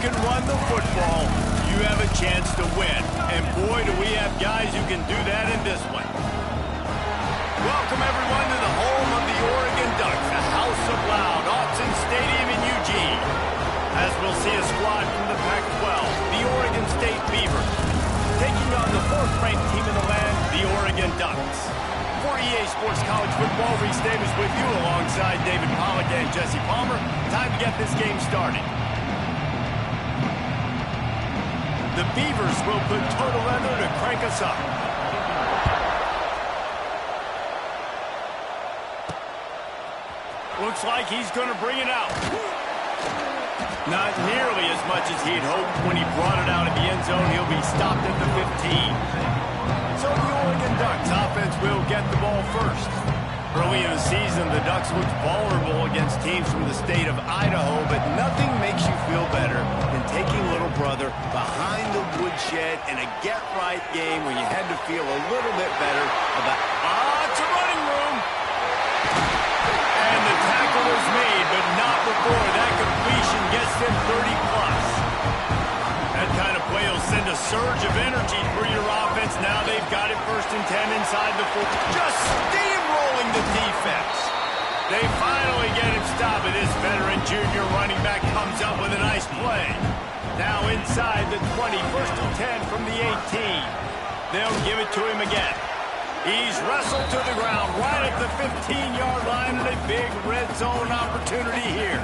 can run the football, you have a chance to win. And boy, do we have guys who can do that in this one. Welcome, everyone, to the home of the Oregon Ducks, the House of Loud, Autzen Stadium in Eugene. As we'll see a squad from the Pac-12, the Oregon State Beavers, taking on the fourth-ranked team in the land, the Oregon Ducks. For EA Sports College Football, Reese Davis with you alongside David Pollack and Jesse Palmer. Time to get this game started. The Beavers will put total leather to crank us up. Looks like he's going to bring it out. Not nearly as much as he'd hoped when he brought it out of the end zone. He'll be stopped at the 15. So the Oregon Ducks offense will get the ball first. Early in the season, the Ducks looked vulnerable against teams from the state of Idaho, but nothing makes you feel better than taking little brother behind the woodshed in a get-right game when you had to feel a little bit better about, it's a running room. And the tackle is made, but not before that completion gets them 30-plus. That kind of play will send a surge of energy through your offense. Now they've got it 1st and 10 inside the 4. Just steamrolling the defense. They finally get him stopped, and this veteran junior running back comes up with a nice play. Now inside the 20, 1st and 10 from the 18. They'll give it to him again. He's wrestled to the ground right at the 15-yard line, and a big red zone opportunity here.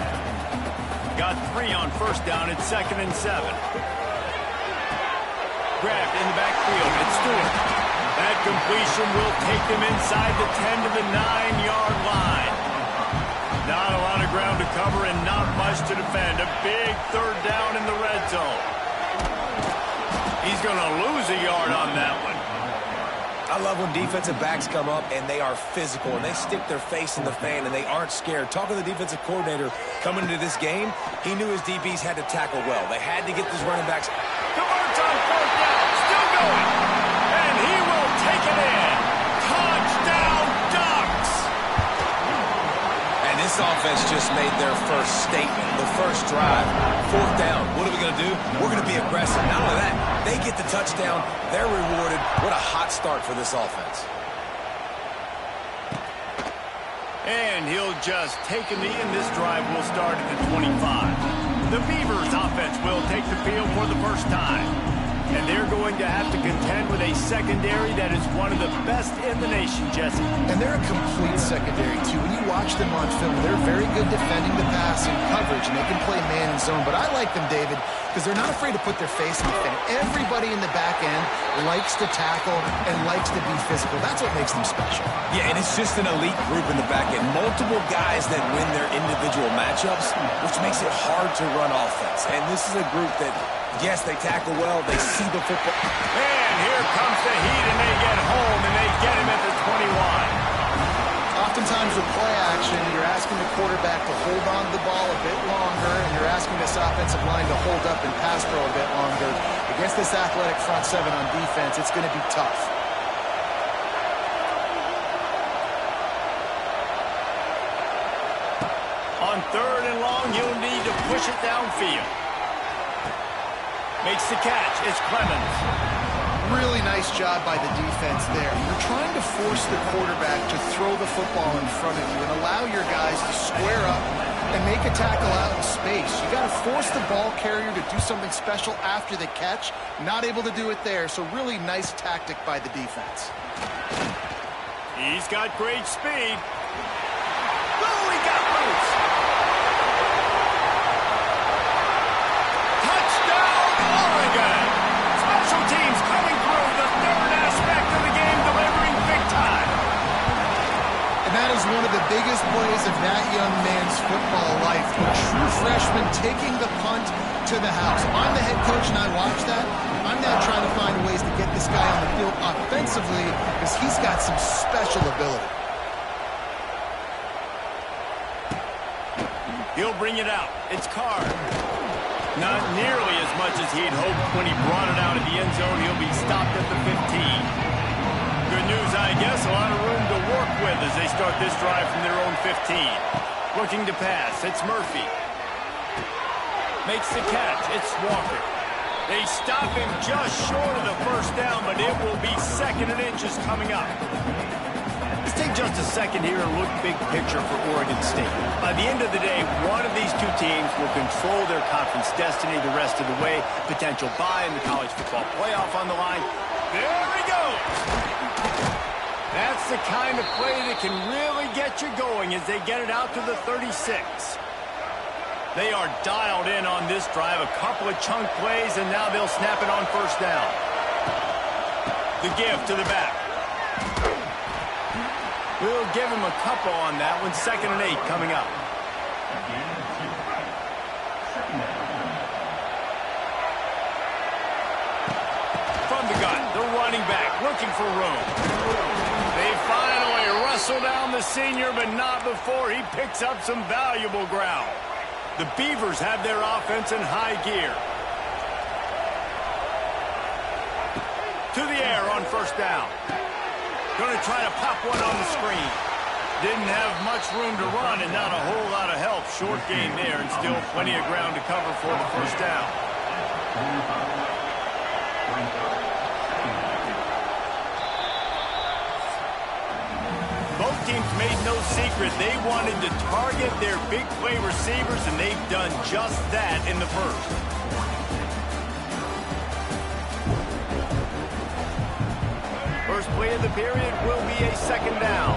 Got 3 on 1st down. It's 2nd and 7. Grabbed in the backfield. It's Stewart. That completion will take them inside the 10 to the 9-yard line. Not a lot of ground to cover and not much to defend. A big 3rd down in the red zone. He's going to lose a yard on that one. I love when defensive backs come up and they are physical and they stick their face in the fan and they aren't scared. Talking to the defensive coordinator coming into this game, he knew his DBs had to tackle well. They had to get these running backs. Converts on 4th down, still going, and he will take it in. Touchdown, Ducks! And this offense just made their first statement, the first drive. 4th down, what are we going to do? We're going to be aggressive. Not only that, they get the touchdown, they're rewarded. What a hot start for this offense. And he'll just take a knee, and this drive will start at the 25. The Beavers offense will take the field for the first time. And they're going to have to contend with a secondary that is one of the best in the nation, Jesse. And they're a complete secondary, too. When you watch them on film, they're very good defending the pass and coverage, and they can play man and zone. But I like them, David, because they're not afraid to put their face in the fan. Everybody in the back end likes to tackle and likes to be physical. That's what makes them special. Yeah, and it's just an elite group in the back end. Multiple guys that win their individual matchups, which makes it hard to run offense. And this is a group that, yes, they tackle well, they see the football. And here comes the heat, and they get home, and they get him at the 21. Oftentimes with play action, you're asking the quarterback to hold on to the ball a bit longer, and you're asking this offensive line to hold up and pass pro a bit longer. Against this athletic front 7 on defense, it's going to be tough. On 3rd and long, you'll need to push it downfield. Makes the catch. It's Clemens. Really nice job by the defense there. You're trying to force the quarterback to throw the football in front of you and allow your guys to square up and make a tackle out in space. You got to force the ball carrier to do something special after the catch. Not able to do it there, so really nice tactic by the defense. He's got great speed. Oh, he got loose. Touchdown, Oregon. Special teams coming through, the 3rd aspect of the game, delivering big time. And that is one of the biggest plays of that young man's football life. A true freshman taking the punt to the house. If I'm the head coach and I watch that, I'm now trying to find ways to get this guy on the field offensively because he's got some special ability. He'll bring it out. It's Carr. Not nearly as much as he'd hoped when he brought it out of the end zone. He'll be stopped at the 15. Good news, I guess. A lot of room to work with as they start this drive from their own 15. Looking to pass. It's Murphy. Makes the catch. It's Walker. They stop him just short of the first down, but it will be 2nd and inches coming up. Let's take just a second here and look big picture for Oregon State. By the end of the day, one of these two teams will control their conference destiny the rest of the way. Potential bye in the college football playoff on the line. There he goes. That's the kind of play that can really get you going as they get it out to the 36. They are dialed in on this drive. A couple of chunk plays, and now they'll snap it on first down. The give to the back. We'll give him a couple on that one. 2nd and 8 coming up. From the gun, the running back looking for room. They finally wrestle down the senior, but not before he picks up some valuable ground. The Beavers have their offense in high gear. To the air on first down. Going to try to pop one on the screen. Didn't have much room to run and not a whole lot of help. Short gain there and still plenty of ground to cover for the first down. Both teams made no secret. They wanted to target their big play receivers, and they've done just that in the first. First play of the period will be a 2nd down.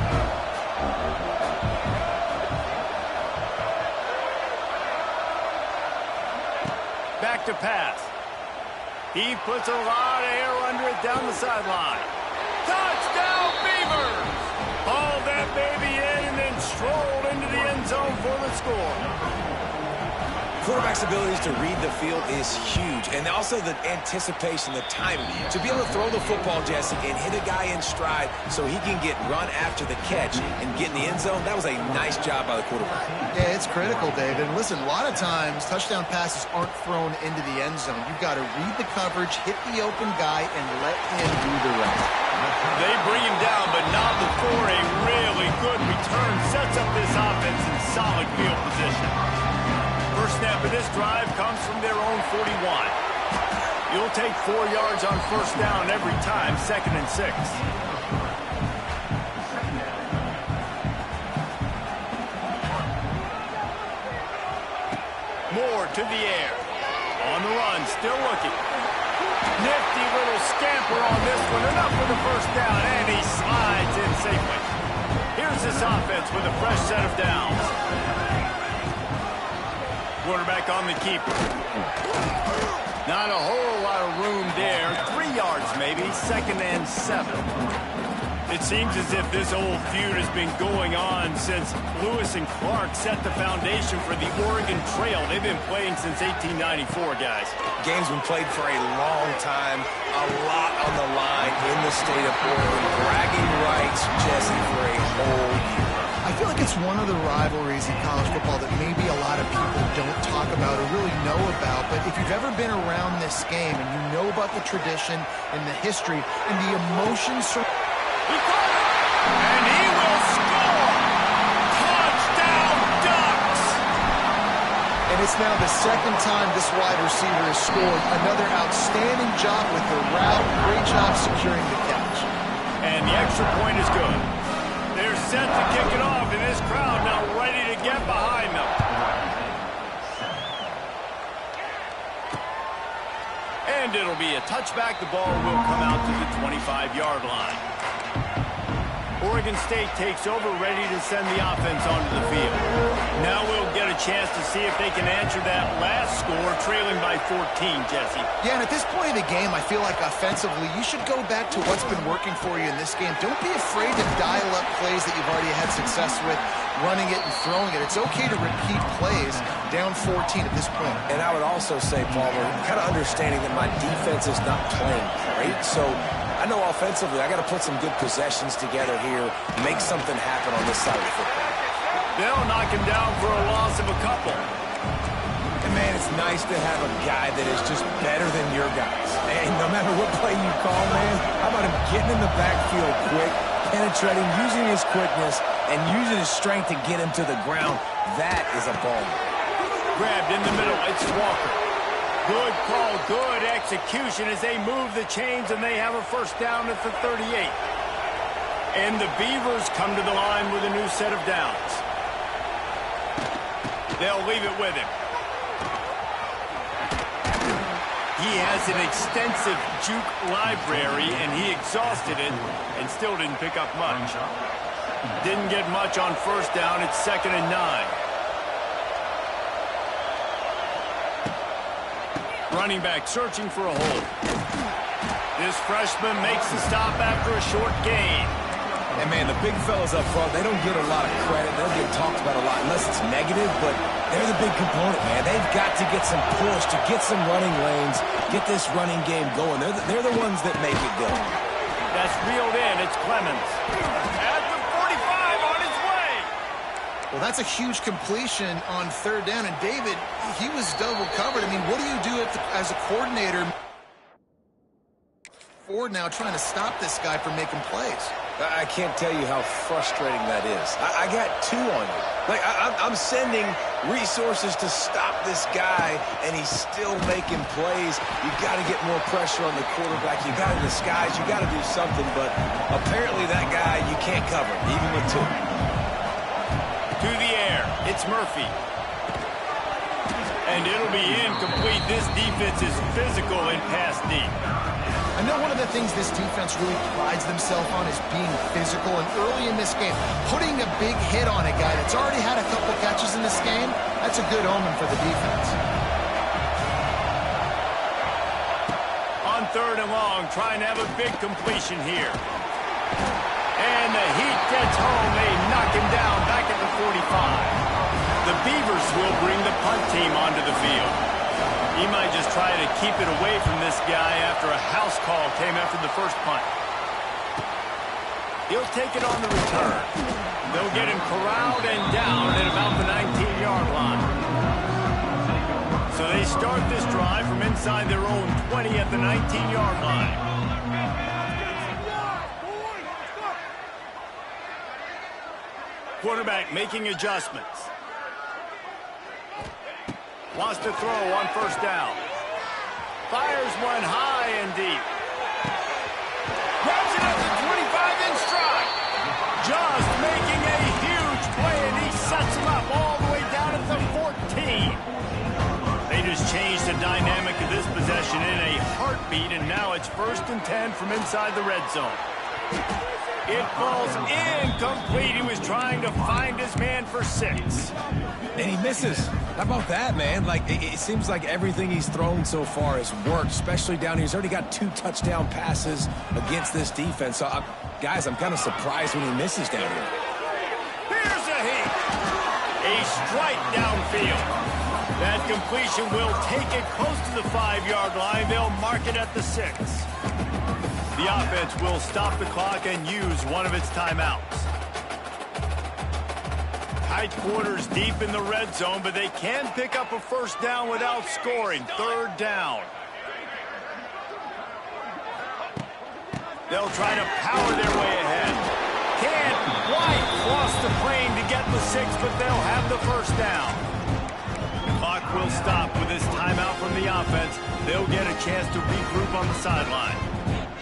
Back to pass. He puts a lot of air under it down the sideline. Touchdown, Beavers! Hauled that baby in and then strolled into the end zone for the score. Quarterback's abilities to read the field is huge, and also the anticipation, the timing. To be able to throw the football, Jesse, and hit a guy in stride so he can get run after the catch and get in the end zone, that was a nice job by the quarterback. Yeah, it's critical, David. And listen, a lot of times, touchdown passes aren't thrown into the end zone. You've got to read the coverage, hit the open guy, and let him do the rest. They bring him down, but not before a really good return sets up this offense in solid field position. First snap of this drive comes from their own 41. You'll take 4 yards on first down every time, 2nd and 6. Moore to the air. On the run, still looking. Nifty little scamper on this one. Enough for the first down, and he slides in safely. Here's this offense with a fresh set of downs. Quarterback on the keeper. Not a whole lot of room there. 3 yards maybe, 2nd and 7. It seems as if this old feud has been going on since Lewis and Clark set the foundation for the Oregon Trail. They've been playing since 1894, guys. Game's been played for a long time, a lot on the line in the state of Oregon. Bragging rights, Jesse, for a whole year. I feel like it's one of the rivalries in college football that maybe a lot of people don't talk about or really know about. But if you've ever been around this game and you know about the tradition and the history and the emotions. He caught it, and he will score! Touchdown, Ducks! And it's now the 2nd time this wide receiver has scored. Another outstanding job with the route. Great job securing the catch. And the extra point is good. They're set to kick it off, and this crowd now ready to get behind them. And it'll be a touchback. The ball will come out to the 25-yard line. Oregon State takes over, ready to send the offense onto the field. Now we'll get a chance to see if they can answer that last score, trailing by 14, Jesse. Yeah, and at this point of the game, I feel like offensively, you should go back to what's been working for you in this game. Don't be afraid to dial up plays that you've already had success with, running it and throwing it. It's okay to repeat plays down 14 at this point. And I would also say, Palmer, kind of understanding that my defense is not playing great, so I know offensively I got to put some good possessions together here, make something happen on this side of the football. They'll knock him down for a loss of a couple. And, man, it's nice to have a guy that is just better than your guys. And no matter what play you call, man, how about him getting in the backfield quick, penetrating, using his quickness, and using his strength to get him to the ground? That is a ball. Grabbed in the middle. It's Walker. Good call, good execution as they move the chains and they have a first down at the 38. And the Beavers come to the line with a new set of downs. They'll leave it with him. He has an extensive juke library, and he exhausted it and still didn't pick up much. Didn't get much on first down. It's 2nd and 9. Running back searching for a hole. This freshman makes the stop after a short gain. And, man, the big fellas up front, they don't get a lot of credit. They'll get talked about a lot unless it's negative, but they're the big component, man. They've got to get some push, to get some running lanes, get this running game going. They're the ones that make it go. That's reeled in. It's Clemens. At the 45 on his way. Well, that's a huge completion on 3rd down. And, David, he was double covered. I mean, what do you do as a coordinator? Ford now trying to stop this guy from making plays. I can't tell you how frustrating that is. I got 2 on you. Like, I'm sending resources to stop this guy, and he's still making plays. You've got to get more pressure on the quarterback. You've got to disguise. You've got to do something, but apparently that guy you can't cover, even with 2. To the air. It's Murphy. And it'll be incomplete. This defense is physical and pass deep. I know one of the things this defense really prides themselves on is being physical, and early in this game, putting a big hit on a guy that's already had a couple catches in this game, that's a good omen for the defense. On 3rd and long, trying to have a big completion here. And the heat gets home. They knock him down back at the 45. The Beavers will bring the punt team onto the field. He might just try to keep it away from this guy after a house call came after the first punt. He'll take it on the return. They'll get him corralled and down at about the 19-yard line. So they start this drive from inside their own 20 at the 19-yard line. Quarterback making adjustments. Wants to throw on first down. Fires one high and deep. Grabs it at the 25 in stride. Just making a huge play, and he sets him up all the way down at the 14. They just changed the dynamic of this possession in a heartbeat, and now it's 1st and 10 from inside the red zone. It falls incomplete. He was trying to find his man for 6. And he misses. How about that, man? Like, it seems like everything he's thrown so far has worked, especially down here. He's already got 2 touchdown passes against this defense. So, guys, I'm kind of surprised when he misses down here. Here's a hit. A strike downfield. That completion will take it close to the 5-yard line. They'll mark it at the 6. The offense will stop the clock and use one of its timeouts. Tight quarters deep in the red zone, but they can pick up a first down without scoring. 3rd down. They'll try to power their way ahead. Can't quite cross the plane to get the 6, but they'll have the first down. The clock will stop with this timeout from the offense. They'll get a chance to regroup on the sideline.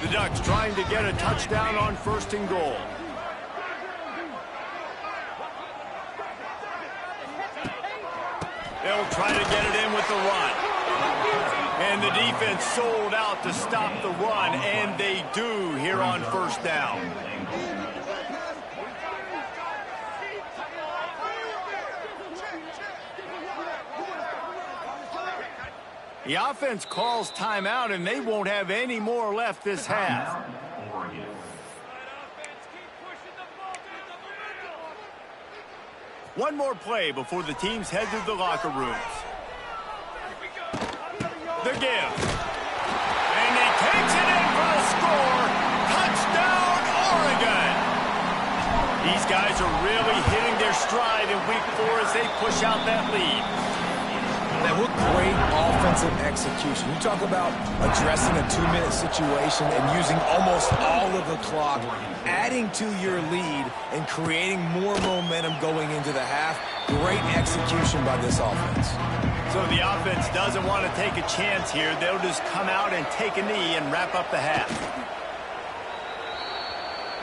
The Ducks trying to get a touchdown on 1st and goal. They'll try to get it in with the run. And the defense sold out to stop the run, and they do here on 1st down. The offense calls timeout, and they won't have any more left this half. One more play before the teams head to the locker rooms. The give. And he takes it in for a score. Touchdown, Oregon. These guys are really hitting their stride in week 4 as they push out that lead. Man, what great offensive execution. You talk about addressing a 2-minute situation and using almost all of the clock, adding to your lead and creating more momentum going into the half. Great execution by this offense. So So the offense doesn't want to take a chance here. They'll just come out and take a knee and wrap up the half.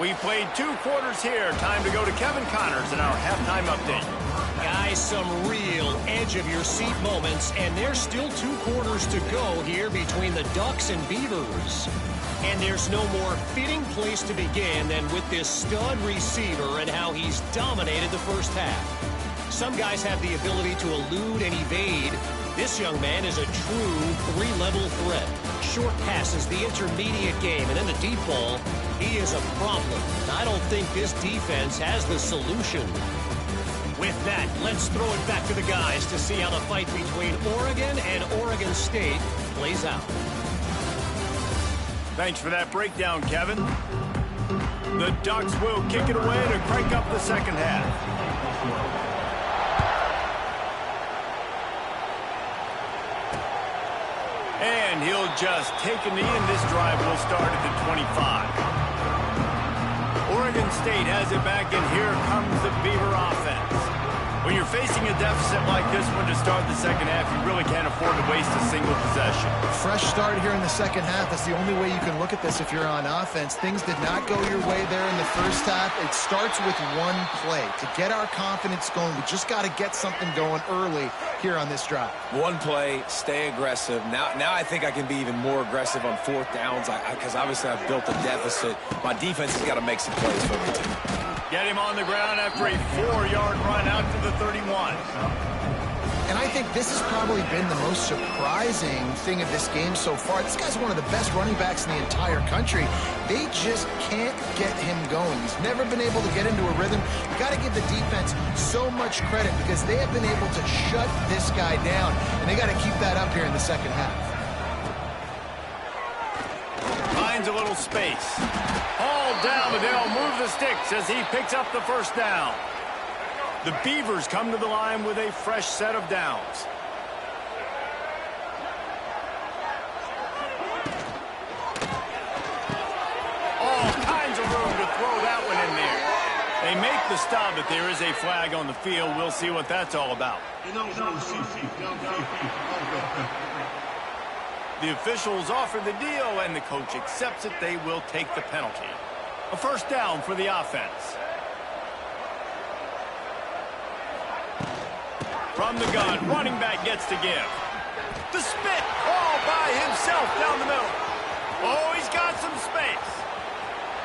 We've played 2 quarters here. Time to go to Kevin Connors in our halftime update. Guys, some real edge-of-your-seat moments, and there's still 2 quarters to go here between the Ducks and Beavers. And there's no more fitting place to begin than with this stud receiver and how he's dominated the first half. Some guys have the ability to elude and evade. This young man is a true 3-level threat. Short passes, the intermediate game, and then the deep ball. He is a problem. And I don't think this defense has the solution. With that, let's throw it back to the guys to see how the fight between Oregon and Oregon State plays out. Thanks for that breakdown, Kevin. The Ducks will kick it away to crank up the second half. And he'll just take a knee, and this drive will start at the 25. Oregon State has it back, and here comes the Beaver offense. When you're facing a deficit like this one to start the second half, you really can't afford to waste a single possession. Fresh start here in the second half. That's the only way you can look at this if you're on offense. Things did not go your way there in the first half. It starts with one play. To get our confidence going, we just got to get something going early here on this drive. One play, stay aggressive. Now I think I can be even more aggressive on 4th downs because obviously I've built a deficit. My defense has got to make some plays for me too. Get him on the ground after a 4-yard run out to the 31. And I think this has probably been the most surprising thing of this game so far. This guy's one of the best running backs in the entire country. They just can't get him going. He's never been able to get into a rhythm. You got to give the defense so much credit because they have been able to shut this guy down, and they got to keep that up here in the second half. Finds a little space. All down, but they'll move the sticks as he picks up the first down. The Beavers come to the line with a fresh set of downs. All kinds of room to throw that one in there. They make the stop, but there is a flag on the field. We'll see what that's all about. The officials offer the deal, and the coach accepts it. They will take the penalty. A first down for the offense. From the gun, running back gets to give. The spit all by himself down the middle. Oh, he's got some space.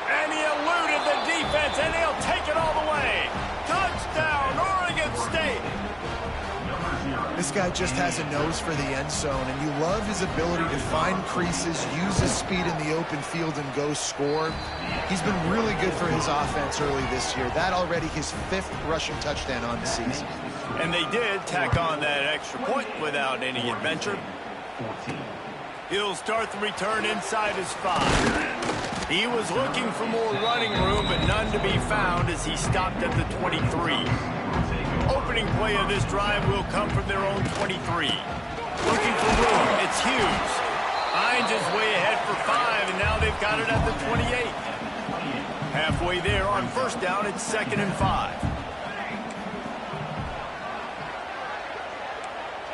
And he eluded the defense, and he'll take it all the way. Touchdown, Oregon State. This guy just has a nose for the end zone, and you love his ability to find creases, use his speed in the open field, and go score. He's been really good for his offense early this year. That already his 5th rushing touchdown on the season. And they did tack on that extra point without any adventure. He'll start the return inside his 5. He was looking for more running room, but none to be found as he stopped at the 23. Opening play of this drive will come from their own 23. Looking for room, it's Hughes. Hines is way ahead for 5, and now they've got it at the 28. Halfway there on first down, it's 2nd and 5.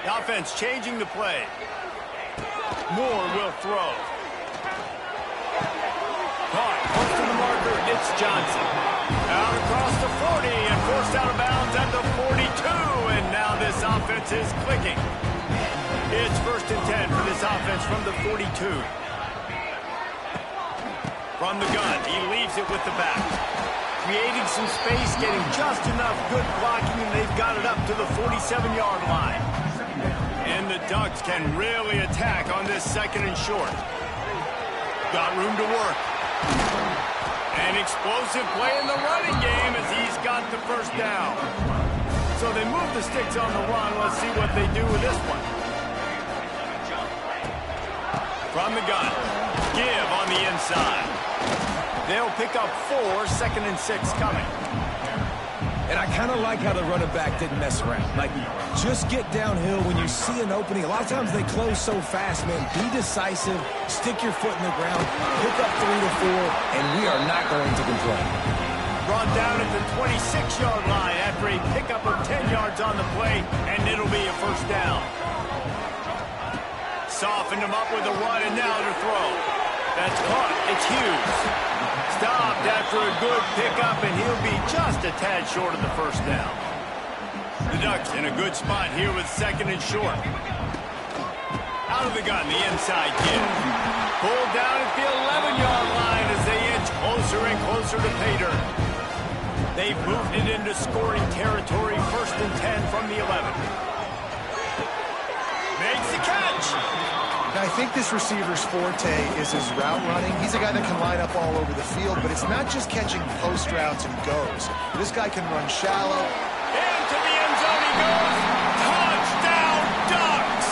The offense changing the play. Moore will throw. Caught, close to the marker, it's Johnson. Out across the 40 and forced out of bounds at the 42, and now this offense is clicking. It's 1st and 10 for this offense from the 42. From the gun, he leaves it with the back. Creating some space, getting just enough good blocking, and they've got it up to the 47-yard line. And the Ducks can really attack on this 2nd and short. Got room to work. An explosive play in the running game as he's got the first down. So they move the sticks on the run. Let's see what they do with this one. From the gun. Give on the inside. They'll pick up 4, 2nd and 6 coming. And I kind of like how the running back didn't mess around. Like, just get downhill when you see an opening. A lot of times they close so fast, man. Be decisive, stick your foot in the ground, pick up 3 to 4, and we are not going to complain. Brought down at the 26-yard line after a pickup of 10 yards on the play, and it'll be a first down. softened him up with a run, and now to throw. That's caught. It's Hughes. Stopped after a good pickup, and he'll be just a tad short of the first down. The Ducks in a good spot here with second and short. Out of the gun, the inside kid. Pulled down at the 11-yard line as they inch closer and closer to pay dirt. They've moved it into scoring territory, first and 10 from the 11. Makes the catch. Now, I think this receiver's forte is his route running. He's a guy that can line up all over the field, but it's not just catching post routes and goes. This guy can run shallow. Into the end zone he goes. Touchdown, Ducks!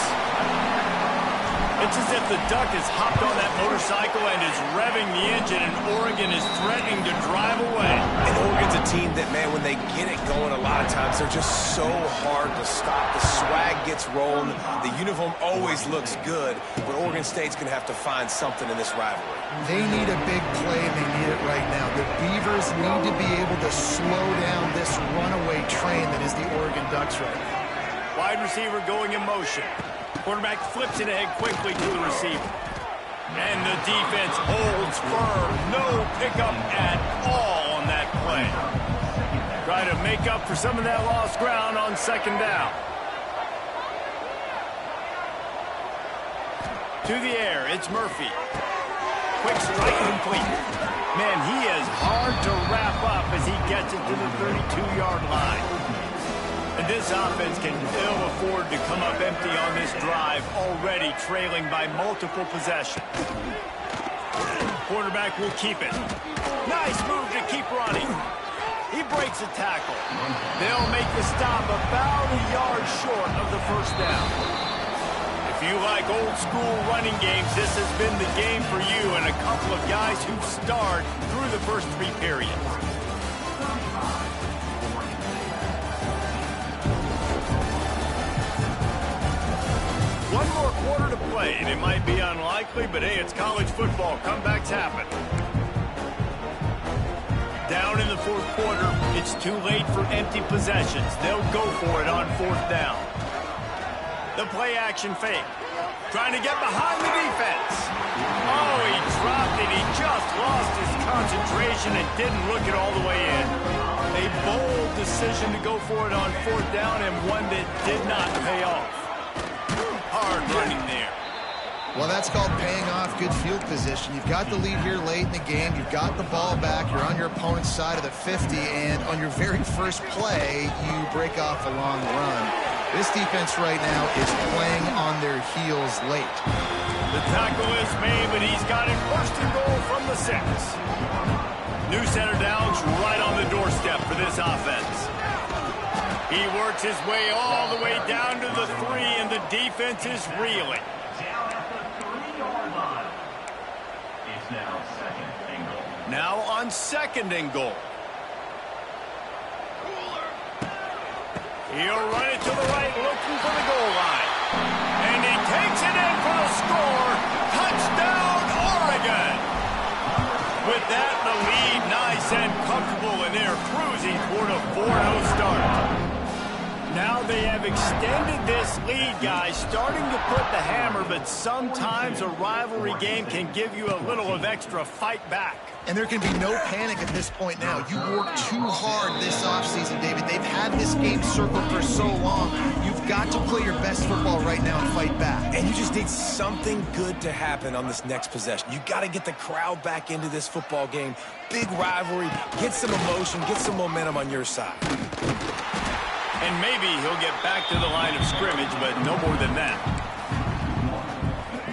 It's as if the Duck has hopped on that motorcycle and is revving the engine, and Oregon is threatening to drive away. And Oregon's a team that, man, when they get it going, a lot of times they're just so hard to stop. The swag gets rolling. The uniform always looks good, but Oregon State's going to have to find something in this rivalry. They need a big play, and they need it right now. The Beavers need to be able to slow down this runaway train that is the Oregon Ducks right now. Wide receiver going in motion. Quarterback flips it ahead quickly to the receiver. And the defense holds firm. No pickup at all on that play. Try to make up for some of that lost ground on second down. To the air, it's Murphy. Quick strike complete. Man, he is hard to wrap up as he gets it to the 32-yard line. And this offense can ill afford to come up empty on this drive, already trailing by multiple possessions. Quarterback will keep it. Nice move to keep running. He breaks a tackle. They'll make the stop about a yard short of the first down. If you like old school running games, this has been the game for you and a couple of guys who've starred through the first three periods. One more quarter to play, and it might be unlikely, but hey, it's college football. Comebacks happen. Down in the fourth quarter, it's too late for empty possessions. They'll go for it on fourth down. The play-action fake. Trying to get behind the defense. Oh, he dropped it. He just lost his concentration and didn't look it all the way in. A bold decision to go for it on fourth down, and one that did not pay off. Hard running there. Well, that's called paying off good field position. You've got the lead here late in the game. You've got the ball back. You're on your opponent's side of the 50, and on your very first play, you break off a long run. This defense right now is playing on their heels late. The tackle is made, but he's got it first and goal from the 6. New center downs right on the doorstep for this offense. He works his way all the way down to the 3, and the defense is reeling. Now on second and goal. He'll run it to the right, looking for the goal line. And he takes it in for the score. Touchdown, Oregon! With that, the lead nice and comfortable, and they're cruising toward a 4-0 start. Now they have extended this lead, guys, starting to put the hammer, but sometimes a rivalry game can give you a little of extra fight back. And there can be no panic at this point now. You worked too hard this offseason, David. They've had this game circled for so long. You've got to play your best football right now and fight back. And you just need something good to happen on this next possession. You got to get the crowd back into this football game. Big rivalry. Get some emotion. Get some momentum on your side. And maybe he'll get back to the line of scrimmage, but no more than that.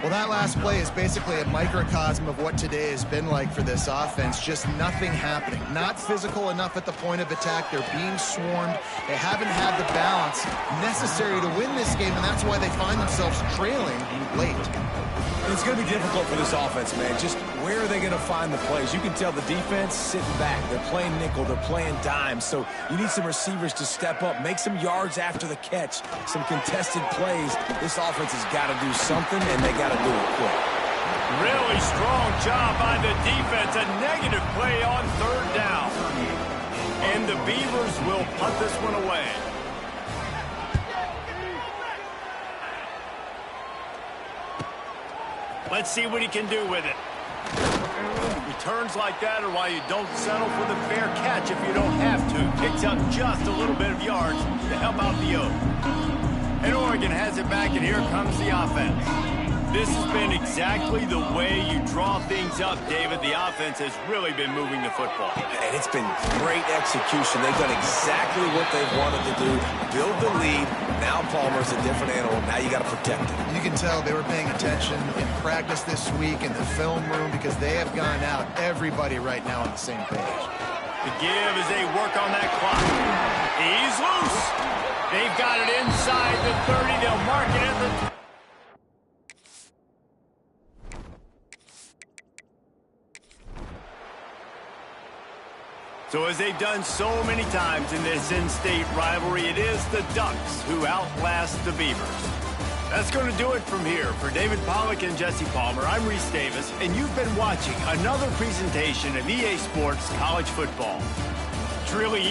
Well, that last play is basically a microcosm of what today has been like for this offense. Just nothing happening. Not physical enough at the point of attack. They're being swarmed. They haven't had the balance necessary to win this game, and that's why they find themselves trailing late. And it's going to be difficult for this offense, man. Just where are they going to find the plays? You can tell the defense sitting back. They're playing nickel. They're playing dime. So you need some receivers to step up, make some yards after the catch, some contested plays. This offense has got to do something, and they got to do it quick. Really strong job by the defense. A negative play on third down. And the Beavers will punt this one away. Let's see what he can do with it. Returns like that are why you don't settle for the fair catch if you don't have to. Picks up just a little bit of yards to help out the Oak. And Oregon has it back, and here comes the offense. This has been exactly the way you draw things up, David. The offense has really been moving the football. And it's been great execution. They've done exactly what they've wanted to do. Build the lead. Now Palmer's a different animal. Now you got to protect it. You can tell they were paying attention in practice this week in the film room because they have gone out, everybody right now on the same page. The give as they work on that clock. He's loose. They've got it inside the 30. They'll mark it at the... So as they've done so many times in this in-state rivalry, it is the Ducks who outlast the Beavers. That's going to do it from here. For David Pollack and Jesse Palmer, I'm Reese Davis, and you've been watching another presentation of EA Sports College Football. It's really